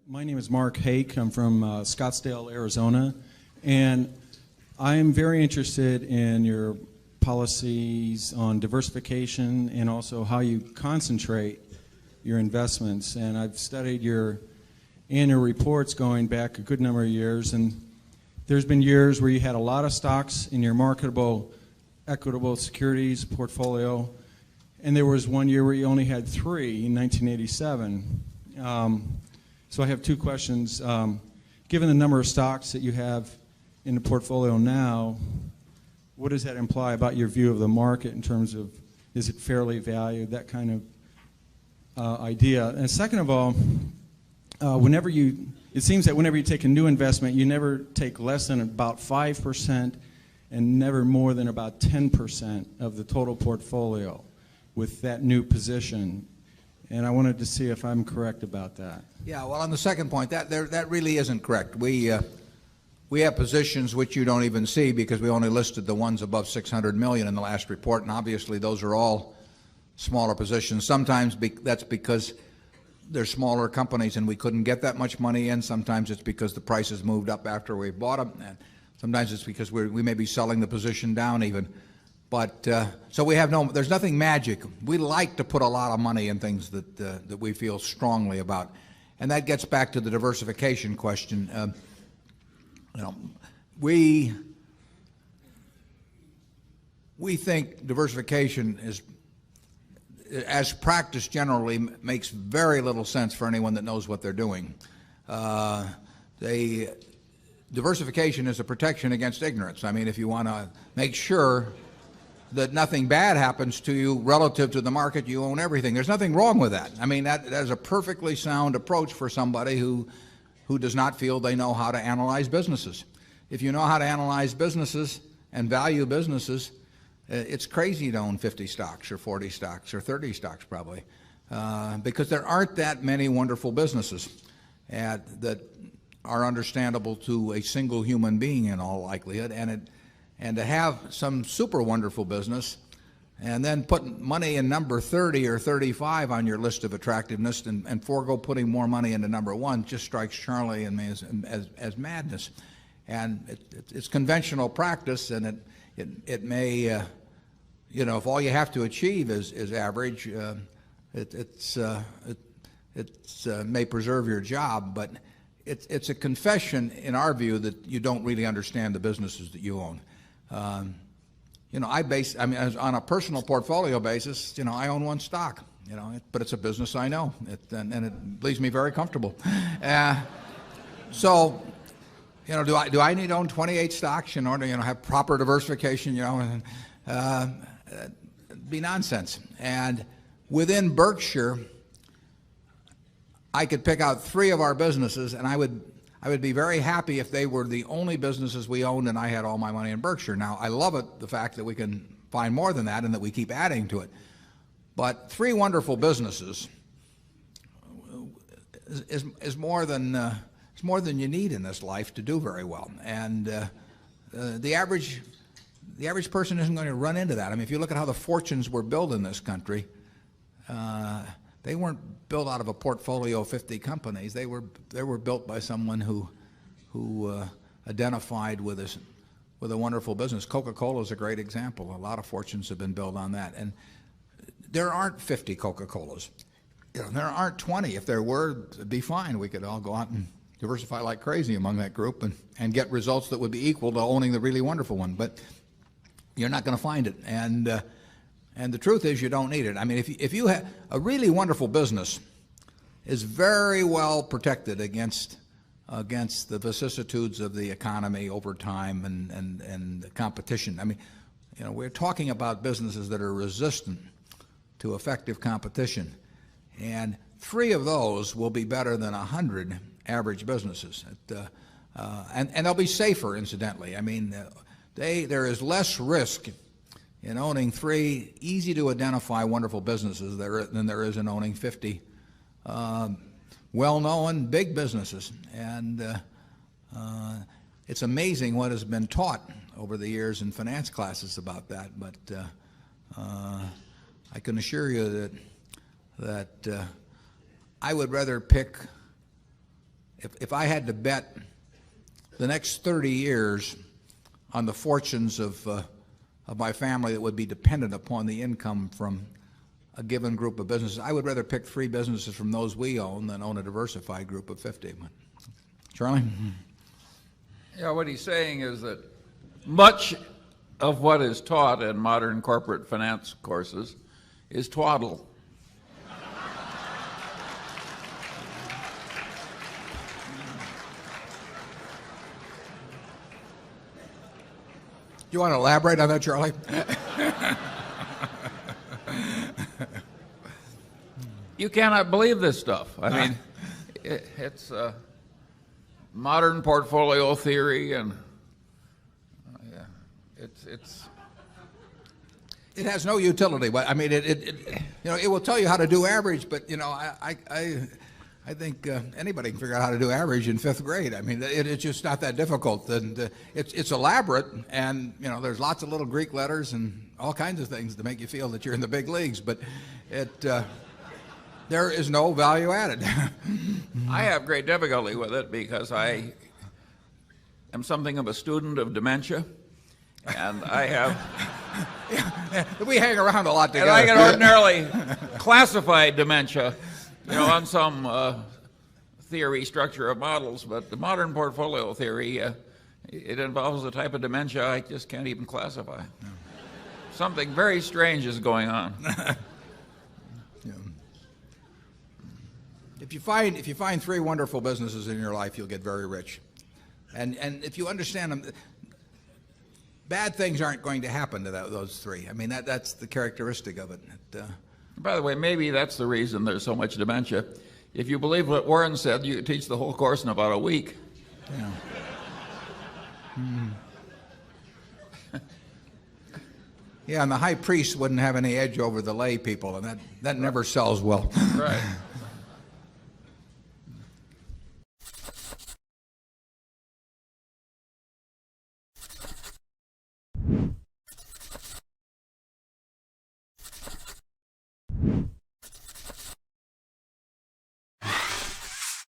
My name is Mark Hake. I'm from Scottsdale, Arizona, and I am very interested in your policies on diversification and also how you concentrate your investments. And I've studied your annual reports going back a good number of years, and there's been years where you had a lot of stocks in your marketable, equitable securities portfolio, and there was one year where you only had 3 in 1987. So I have 2 questions. Given the number of stocks that you have in the portfolio now, what does that imply about your view of the market in terms of, is it fairly valued, that kind of idea? And second of all, it seems that whenever you take a new investment, you never take less than about 5% and never more than about 10% of the total portfolio with that new position. And I wanted to see if I'm correct about that. Yeah, well, on the second point, that really isn't correct. We have positions which you don't even see because we only listed the ones above 600 million in the last report, and obviously those are all smaller positions. Sometimes that's because they're smaller companies and we couldn't get that much money in. Sometimes it's because the prices moved up after we bought them, and sometimes it's because we may be selling the position down even. But so there's nothing magic. We like to put a lot of money in things that we feel strongly about, and that gets back to the diversification question. We think diversification is, as practiced generally, makes very little sense for anyone that knows what they're doing. Diversification is a protection against ignorance. I mean, if you want to make sure that nothing bad happens to you relative to the market, you own everything. There's nothing wrong with that. I mean, that is a perfectly sound approach for somebody who does not feel they know how to analyze businesses. If you know how to analyze businesses and value businesses, it's crazy to own 50 stocks or 40 stocks or 30 stocks probably, because there aren't that many wonderful businesses that are understandable to a single human being in all likelihood. And to have some super wonderful business and then put money in number 30 or 35 on your list of attractiveness and forego putting more money into number 1 just strikes Charlie and me as madness. And it's conventional practice, and it may, if all you have to achieve is average, it may preserve your job, but it's a confession in our view that you don't really understand the businesses that you own. On a personal portfolio basis, I own 1 stock, but it's a business I know, and it leaves me very comfortable. So, do I need to own 28 stocks in order to have proper diversification? It'd be nonsense. And within Berkshire, I could pick out 3 of our businesses, and I would be very happy if they were the only businesses we owned and I had all my money in Berkshire. Now, I love the fact that we can find more than that and that we keep adding to it. But 3 wonderful businesses is more than you need in this life to do very well. And the average person isn't going to run into that. I mean, if you look at how the fortunes were built in this country, they weren't built out of a portfolio of 50 companies. They were built by someone who identified with a wonderful business. Coca-Cola is a great example. A lot of fortunes have been built on that. And there aren't 50 Coca-Colas. There aren't 20. If there were, it'd be fine. We could all go out and diversify like crazy among that group and get results that would be equal to owning the really wonderful one. But you're not going to find it. And the truth is, you don't need it. I mean, if you have a really wonderful business, is very well protected against the vicissitudes of the economy over time and the competition. I mean, we're talking about businesses that are resistant to effective competition, and 3 of those will be better than 100 average businesses, and they'll be safer, incidentally. I mean, there is less risk in owning 3 easy to identify wonderful businesses than there is in owning 50 well-known big businesses. And it's amazing what has been taught over the years in finance classes about that. But I can assure you that I would rather pick if I had to bet the next 30 years on the fortunes of my family that would be dependent upon the income from a given group of businesses, I would rather pick 3 businesses from those we own than own a diversified group of 50. Charlie? Yeah, what he's saying is that much of what is taught in modern corporate finance courses is twaddle. You want to elaborate on that, Charlie? You cannot believe this stuff. I mean, it's modern portfolio theory, and it has no utility. But I mean, it will tell you how to do average, but I think anybody can figure out how to do average in 5th grade. I mean, it's just not that difficult, and it's elaborate, and there's lots of little Greek letters and all kinds of things to make you feel that you're in the big leagues. But there is no value added. I have great difficulty with it because I am something of a student of dementia, and I have. We hang around a lot together. And I can ordinarily classify dementia, on some theory structure of models, but the modern portfolio theory, it involves a type of dementia I just can't even classify. No. Something very strange is going on. Yeah. If you find 3 wonderful businesses in your life, you'll get very rich, and if you understand them, bad things aren't going to happen to those 3. I mean, that's the characteristic of it. By the way, maybe that's the reason there's so much dementia. If you believe what Warren said, you could teach the whole course in about a week. Yeah. Yeah, and the high priest wouldn't have any edge over the lay people, and that never sells well. Right.